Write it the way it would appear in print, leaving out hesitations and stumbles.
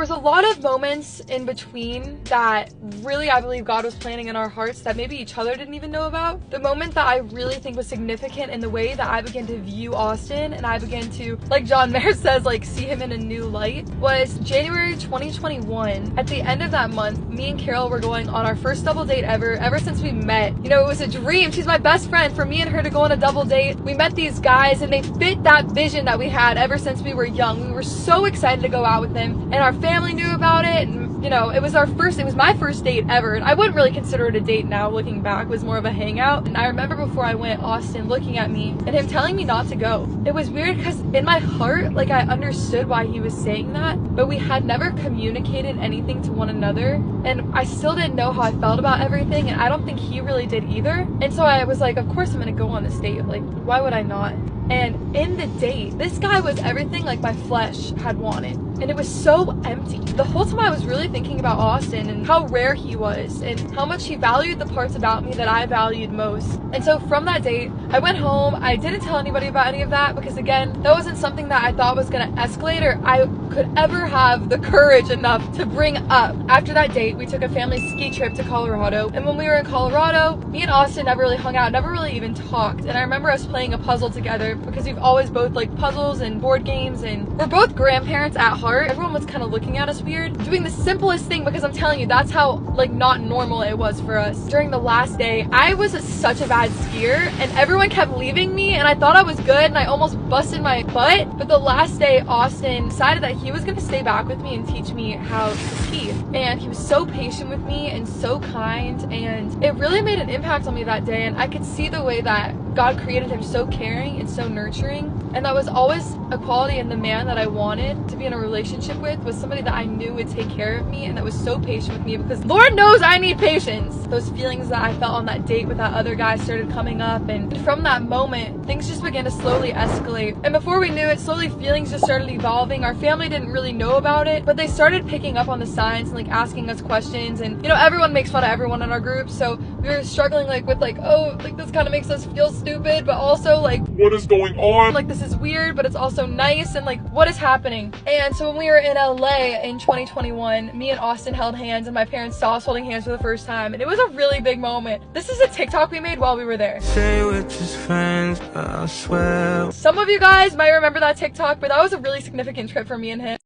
was a lot of moments in between that really I believe God was planning in our hearts that maybe each other didn't even know about. The moment that I really think was significant in the way that I began to view Austin and I began to, like John Mayer says, like see him in a new light was January 2021. At the end of that month, me and Carol were going on our first double date ever since we met. You know, it was a dream. She's my best friend. For me and her to go on a double date, we met these guys and they fit that vision that we had ever since we were young. We were so excited to go out with them, and our family knew about it, and you know, it was my first date ever, and I wouldn't really consider it a date now looking back. It was more of a hangout. And I remember before I went, Austin looking at me and him telling me not to go. It was weird because in my heart, like, I understood why he was saying that, but we had never communicated anything to one another, and I still didn't know how I felt about everything, and I don't think he really did either. And so I was like, of course I'm gonna go on this date, like, why would I not? And in the date, this guy was everything like my flesh had wanted. And it was so empty. The whole time I was really thinking about Austin and how rare he was and how much he valued the parts about me that I valued most. And so from that date, I went home. I didn't tell anybody about any of that because, again, that wasn't something that I thought was going to escalate or I could ever have the courage enough to bring up. After that date, we took a family ski trip to Colorado. And when we were in Colorado, me and Austin never really hung out, never really even talked. And I remember us playing a puzzle together because we've always both liked puzzles and board games, and we're both grandparents at heart. Everyone was kind of looking at us weird, doing the simplest thing, because I'm telling you, that's how like not normal it was for us. During the last day, I was such a bad skier and everyone kept leaving me, and I thought I was good and I almost busted my butt. But the last day, Austin decided that he was going to stay back with me and teach me how to ski, and he was so patient with me and so kind, and it really made an impact on me that day. And I could see the way that God created him so caring and so nurturing, and that was always a quality in the man that I wanted to be in a relationship with, was somebody that I knew would take care of me and that was so patient with me, because Lord knows I need patience. Those feelings that I felt on that date with that other guy started coming up, and from that moment things just began to slowly escalate, and before we knew it, slowly feelings just started evolving. Our family didn't really know about it, but they started picking up on the signs and like asking us questions, and you know, everyone makes fun of everyone in our group, so we were struggling like with like, oh, like this kind of makes us feel stupid, but also like, what is going on? Like, this is weird, but it's also nice, and like, what is happening? And so when we were in LA in 2021, me and Austin held hands, and my parents saw us holding hands for the first time, and it was a really big moment. This is a TikTok we made while we were there. Say we're just friends, but I swear. Some of you guys might remember that TikTok, but that was a really significant trip for me and him.